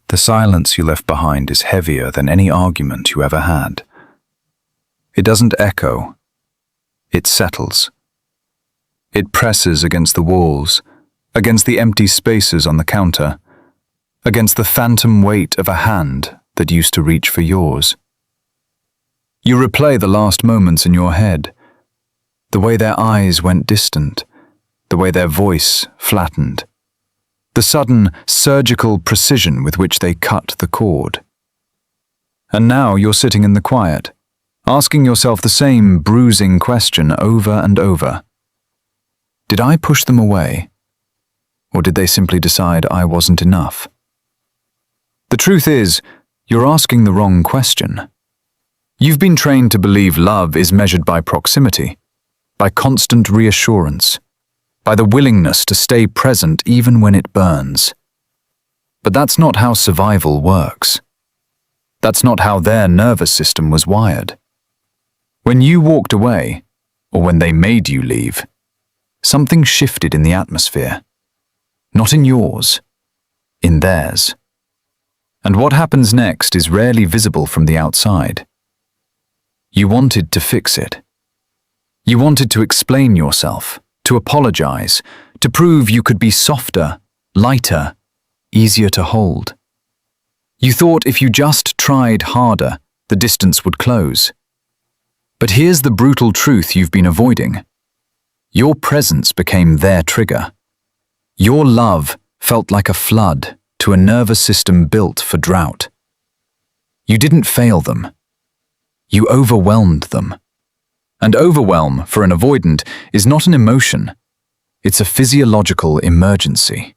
The silence you left behind is heavier than any argument you ever had. It doesn't echo. It settles. It presses against the walls, against the empty spaces on the counter, against the phantom weight of a hand that used to reach for yours. You replay the last moments in your head, the way their eyes went distant, the way their voice flattened, the sudden surgical precision with which they cut the cord. And now you're sitting in the quiet, asking yourself the same bruising question over and over. Did I push them away? Or did they simply decide I wasn't enough? The truth is, you're asking the wrong question. You've been trained to believe love is measured by proximity, by constant reassurance, by the willingness to stay present even when it burns. But that's not how survival works. That's not how their nervous system was wired. When you walked away, or when they made you leave, something shifted in the atmosphere. Not in yours, in theirs. And what happens next is rarely visible from the outside. You wanted to fix it. You wanted to explain yourself, to apologize, to prove you could be softer, lighter, easier to hold. You thought if you just tried harder, the distance would close. But here's the brutal truth you've been avoiding. Your presence became their trigger. Your love felt like a flood to a nervous system built for drought. You didn't fail them. You overwhelmed them. And overwhelm, for an avoidant, is not an emotion. It's a physiological emergency.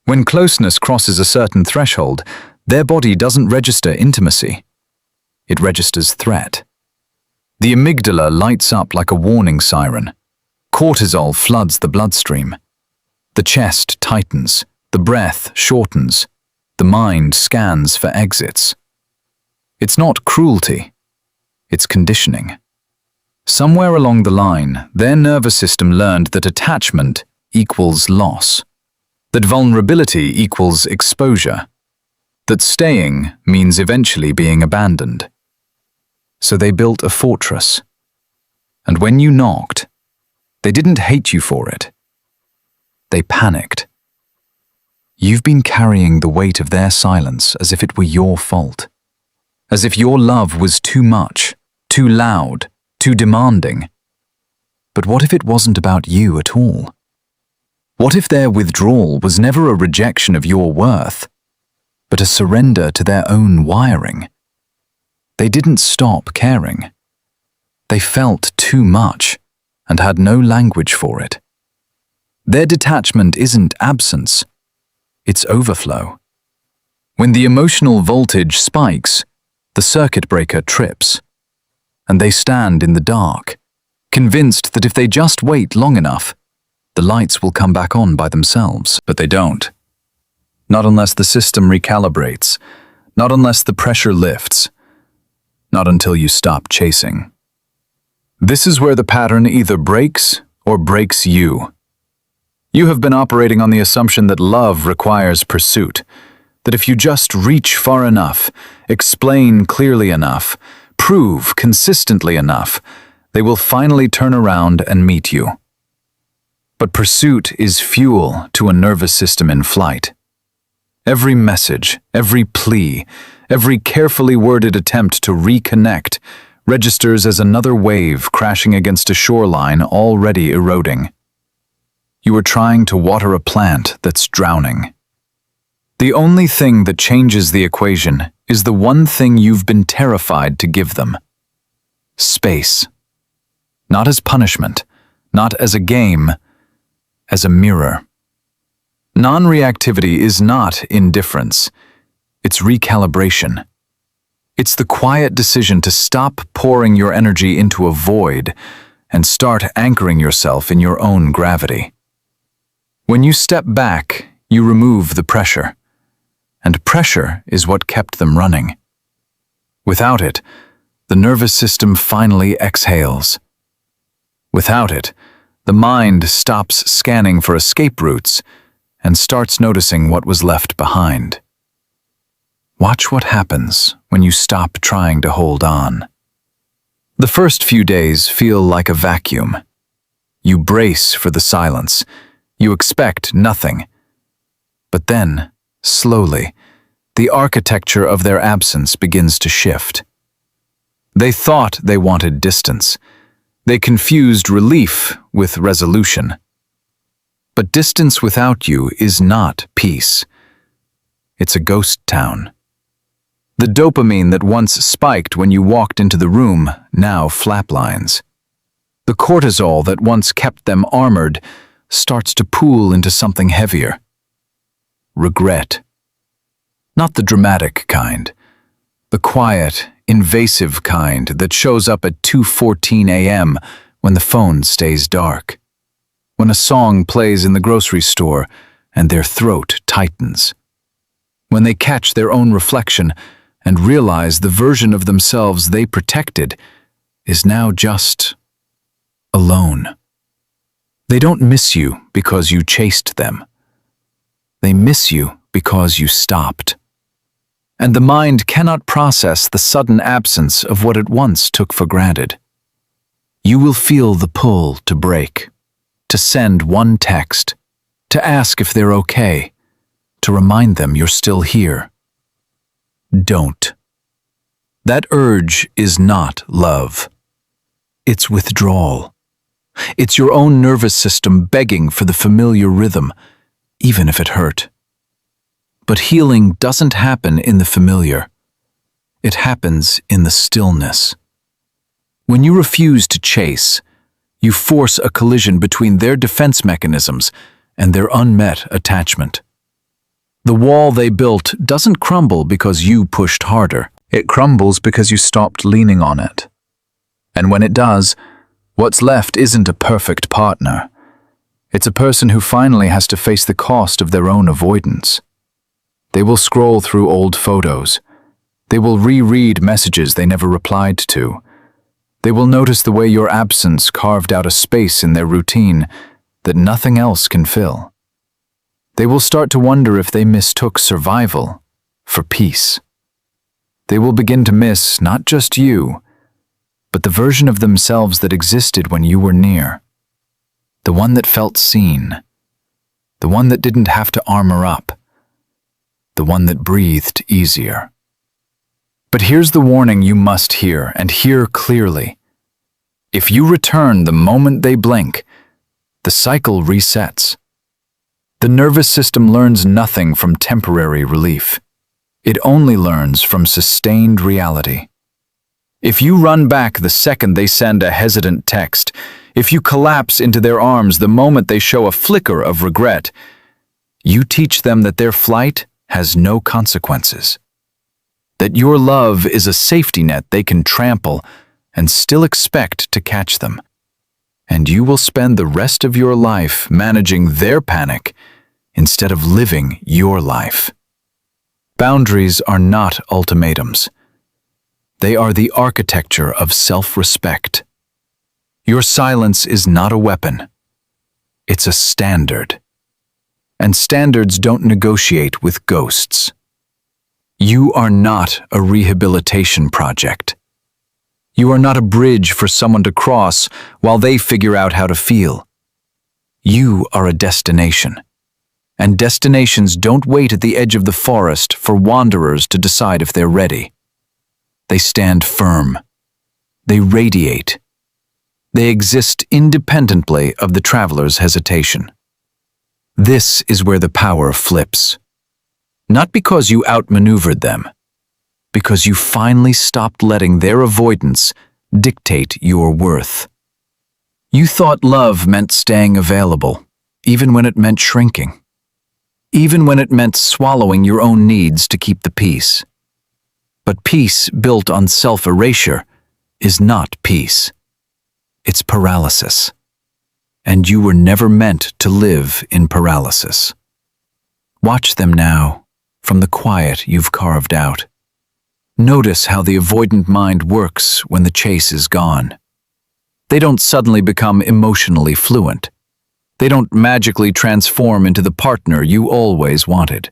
When closeness crosses a certain threshold, their body doesn't register intimacy. It registers threat. The amygdala lights up like a warning siren. Cortisol floods the bloodstream. The chest tightens, the breath shortens, the mind scans for exits. It's not cruelty. It's conditioning. Somewhere along the line, their nervous system learned that attachment equals loss, that vulnerability equals exposure, that staying means eventually being abandoned. So they built a fortress. And when you knocked, they didn't hate you for it. They panicked. You've been carrying the weight of their silence as if it were your fault, as if your love was too much, too loud, too demanding. But what if it wasn't about you at all? What if their withdrawal was never a rejection of your worth, but a surrender to their own wiring? They didn't stop caring. They felt too much and had no language for it. Their detachment isn't absence, it's overflow. When the emotional voltage spikes, the circuit breaker trips, and they stand in the dark, convinced that if they just wait long enough, the lights will come back on by themselves. But they don't. Not unless the system recalibrates, not unless the pressure lifts, not until you stop chasing. This is where the pattern either breaks or breaks you. You have been operating on the assumption that love requires pursuit, that if you just reach far enough, explain clearly enough, prove consistently enough, they will finally turn around and meet you. But pursuit is fuel to a nervous system in flight. Every message, every plea, every carefully worded attempt to reconnect registers as another wave crashing against a shoreline already eroding. You are trying to water a plant that's drowning. The only thing that changes the equation is the one thing you've been terrified to give them: space. Not as punishment, not as a game, as a mirror. Non-reactivity is not indifference. It's recalibration. It's the quiet decision to stop pouring your energy into a void and start anchoring yourself in your own gravity. When you step back, you remove the pressure. And pressure is what kept them running. Without it, the nervous system finally exhales. Without it, the mind stops scanning for escape routes and starts noticing what was left behind. Watch what happens when you stop trying to hold on. The first few days feel like a vacuum. You brace for the silence. You expect nothing. But then, slowly, the architecture of their absence begins to shift. They thought they wanted distance. They confused relief with resolution. But distance without you is not peace. It's a ghost town. The dopamine that once spiked when you walked into the room now flatlines. The cortisol that once kept them armored starts to pool into something heavier. Regret. Not the dramatic kind. The quiet, invasive kind that shows up at 2:14 a.m. when the phone stays dark. When a song plays in the grocery store and their throat tightens. When they catch their own reflection and realize the version of themselves they protected is now just alone. They don't miss you because you chased them. They miss you because you stopped. And the mind cannot process the sudden absence of what it once took for granted. You will feel the pull to break, to send one text, to ask if they're okay, to remind them you're still here. Don't. That urge is not love. It's withdrawal. It's your own nervous system begging for the familiar rhythm, even if it hurt. But healing doesn't happen in the familiar. It happens in the stillness. When you refuse to chase, you force a collision between their defense mechanisms and their unmet attachment. The wall they built doesn't crumble because you pushed harder. It crumbles because you stopped leaning on it. And when it does, what's left isn't a perfect partner. It's a person who finally has to face the cost of their own avoidance. They will scroll through old photos. They will reread messages they never replied to. They will notice the way your absence carved out a space in their routine that nothing else can fill. They will start to wonder if they mistook survival for peace. They will begin to miss not just you, but the version of themselves that existed when you were near. The one that felt seen. The one that didn't have to armor up. The one that breathed easier. But here's the warning you must hear, and hear clearly. If you return the moment they blink, the cycle resets. The nervous system learns nothing from temporary relief. It only learns from sustained reality. If you run back the second they send a hesitant text, if you collapse into their arms the moment they show a flicker of regret, you teach them that their flight has no consequences. That your love is a safety net they can trample and still expect to catch them. And you will spend the rest of your life managing their panic instead of living your life. Boundaries are not ultimatums. They are the architecture of self-respect. Your silence is not a weapon. It's a standard. And standards don't negotiate with ghosts. You are not a rehabilitation project. You are not a bridge for someone to cross while they figure out how to feel. You are a destination. And destinations don't wait at the edge of the forest for wanderers to decide if they're ready. They stand firm. They radiate. They exist independently of the traveler's hesitation. This is where the power flips. Not because you outmaneuvered them, because you finally stopped letting their avoidance dictate your worth. You thought love meant staying available, even when it meant shrinking. Even when it meant swallowing your own needs to keep the peace. But peace built on self-erasure is not peace. It's paralysis. And you were never meant to live in paralysis. Watch them now, from the quiet you've carved out. Notice how the avoidant mind works when the chase is gone. They don't suddenly become emotionally fluent. They don't magically transform into the partner you always wanted.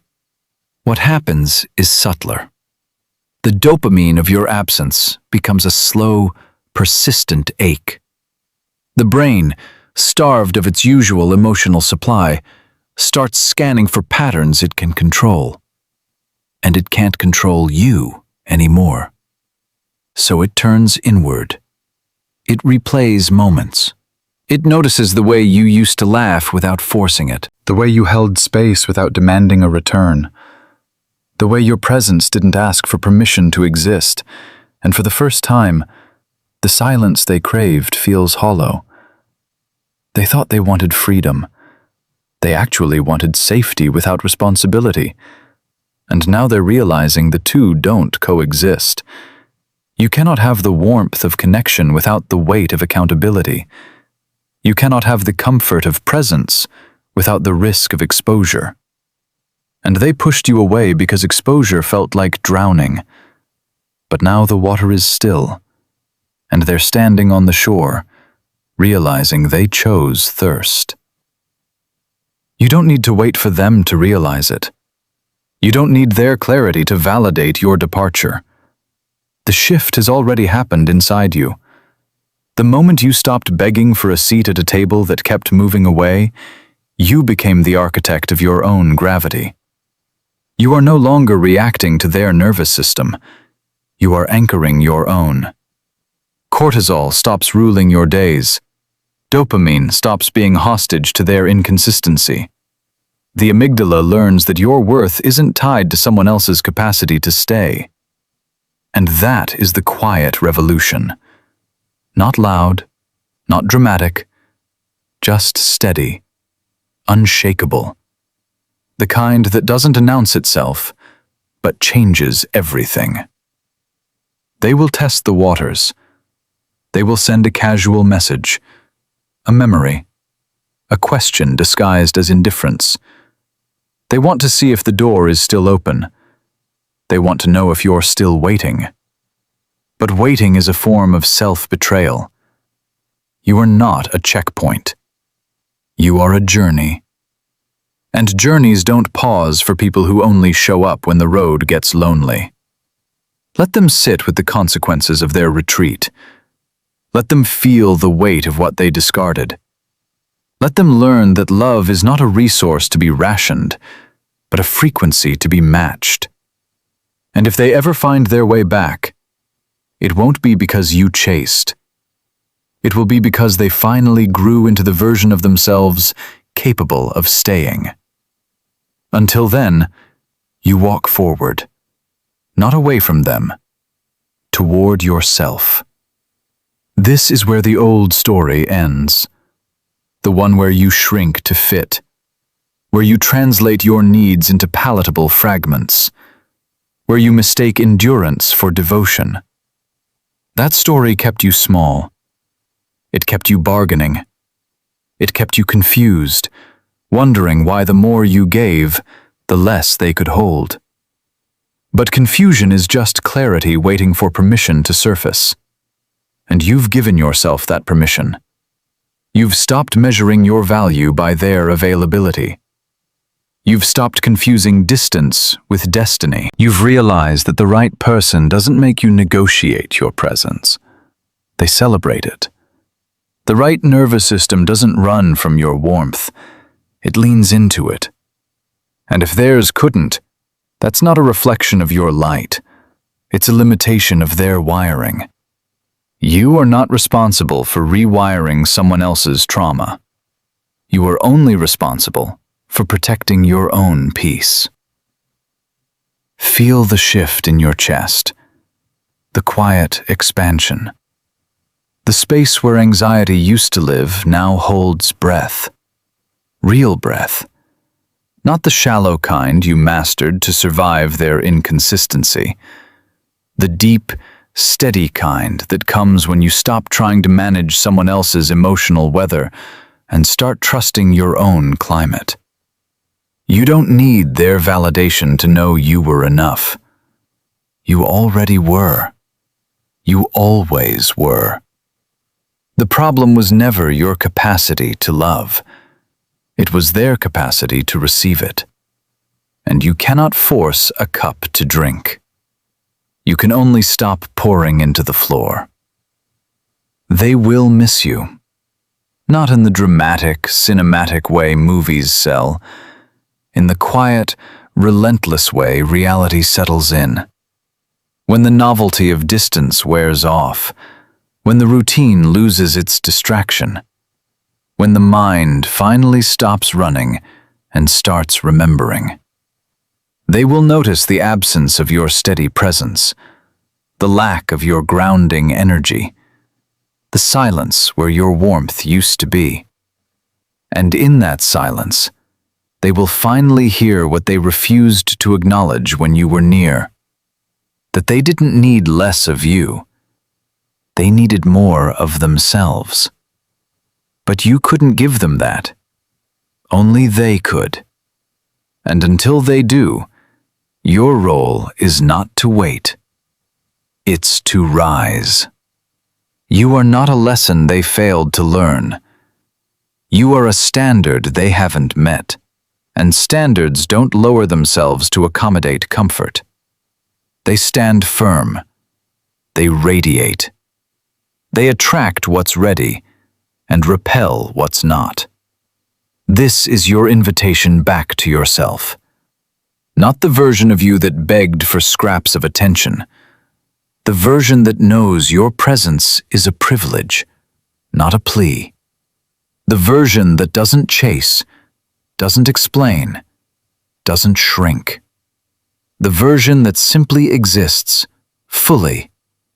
What happens is subtler. The dopamine of your absence becomes a slow, persistent ache. The brain, starved of its usual emotional supply, starts scanning for patterns it can control. And it can't control you anymore. So it turns inward. It replays moments. It notices the way you used to laugh without forcing it, the way you held space without demanding a return, the way your presence didn't ask for permission to exist, and for the first time, the silence they craved feels hollow. They thought they wanted freedom. They actually wanted safety without responsibility. And now they're realizing the two don't coexist. You cannot have the warmth of connection without the weight of accountability. You cannot have the comfort of presence without the risk of exposure. And they pushed you away because exposure felt like drowning. But now the water is still, and they're standing on the shore, realizing they chose thirst. You don't need to wait for them to realize it. You don't need their clarity to validate your departure. The shift has already happened inside you. The moment you stopped begging for a seat at a table that kept moving away, you became the architect of your own gravity. You are no longer reacting to their nervous system. You are anchoring your own. Cortisol stops ruling your days. Dopamine stops being hostage to their inconsistency. The amygdala learns that your worth isn't tied to someone else's capacity to stay. And that is the quiet revolution. Not loud, not dramatic, just steady, unshakable. The kind that doesn't announce itself, but changes everything. They will test the waters. They will send a casual message, a memory, a question disguised as indifference. They want to see if the door is still open. They want to know if you're still waiting. But waiting is a form of self-betrayal. You are not a checkpoint. You are a journey. And journeys don't pause for people who only show up when the road gets lonely. Let them sit with the consequences of their retreat. Let them feel the weight of what they discarded. Let them learn that love is not a resource to be rationed, but a frequency to be matched. And if they ever find their way back, it won't be because you chased. It will be because they finally grew into the version of themselves capable of staying. Until then, you walk forward, not away from them, toward yourself. This is where the old story ends, the one where you shrink to fit, where you translate your needs into palatable fragments, where you mistake endurance for devotion. That story kept you small. It kept you bargaining. It kept you confused, wondering why the more you gave, the less they could hold. But confusion is just clarity waiting for permission to surface. And you've given yourself that permission. You've stopped measuring your value by their availability. You've stopped confusing distance with destiny. You've realized that the right person doesn't make you negotiate your presence. They celebrate it. The right nervous system doesn't run from your warmth. It leans into it. And if theirs couldn't, that's not a reflection of your light. It's a limitation of their wiring. You are not responsible for rewiring someone else's trauma. You are only responsible for protecting your own peace. Feel the shift in your chest, the quiet expansion. The space where anxiety used to live now holds breath. Real breath. Not the shallow kind you mastered to survive their inconsistency. The deep, steady kind that comes when you stop trying to manage someone else's emotional weather and start trusting your own climate. You don't need their validation to know you were enough. You already were. You always were. The problem was never your capacity to love. It was their capacity to receive it. And you cannot force a cup to drink. You can only stop pouring into the floor. They will miss you. Not in the dramatic, cinematic way movies sell. In the quiet, relentless way reality settles in. When the novelty of distance wears off. When the routine loses its distraction. When the mind finally stops running and starts remembering. They will notice the absence of your steady presence, the lack of your grounding energy, the silence where your warmth used to be. And in that silence, they will finally hear what they refused to acknowledge when you were near. That they didn't need less of you. They needed more of themselves. But you couldn't give them that. Only they could. And until they do, your role is not to wait. It's to rise. You are not a lesson they failed to learn. You are a standard they haven't met, and standards don't lower themselves to accommodate comfort. They stand firm. They radiate. They attract what's ready and repel what's not. This is your invitation back to yourself. Not the version of you that begged for scraps of attention. The version that knows your presence is a privilege, not a plea. The version that doesn't chase, doesn't explain, doesn't shrink. The version that simply exists, fully,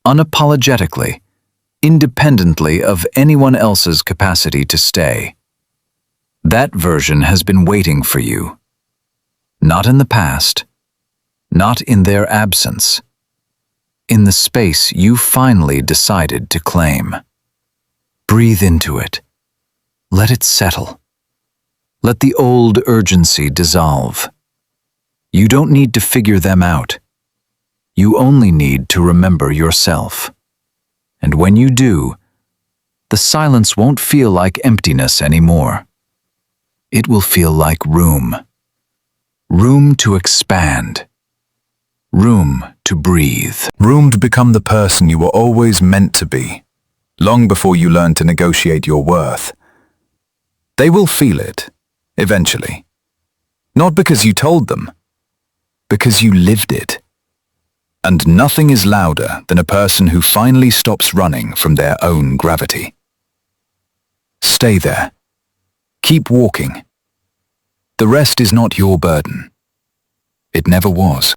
unapologetically, independently of anyone else's capacity to stay. That version has been waiting for you. Not in the past, not in their absence. In the space you finally decided to claim. Breathe into it. Let it settle. Let the old urgency dissolve. You don't need to figure them out. You only need to remember yourself. And when you do, the silence won't feel like emptiness anymore. It will feel like room. Room to expand. Room to breathe. Room to become the person you were always meant to be, long before you learned to negotiate your worth. They will feel it, eventually. Not because you told them, because you lived it. And nothing is louder than a person who finally stops running from their own gravity. Stay there. Keep walking. The rest is not your burden. It never was.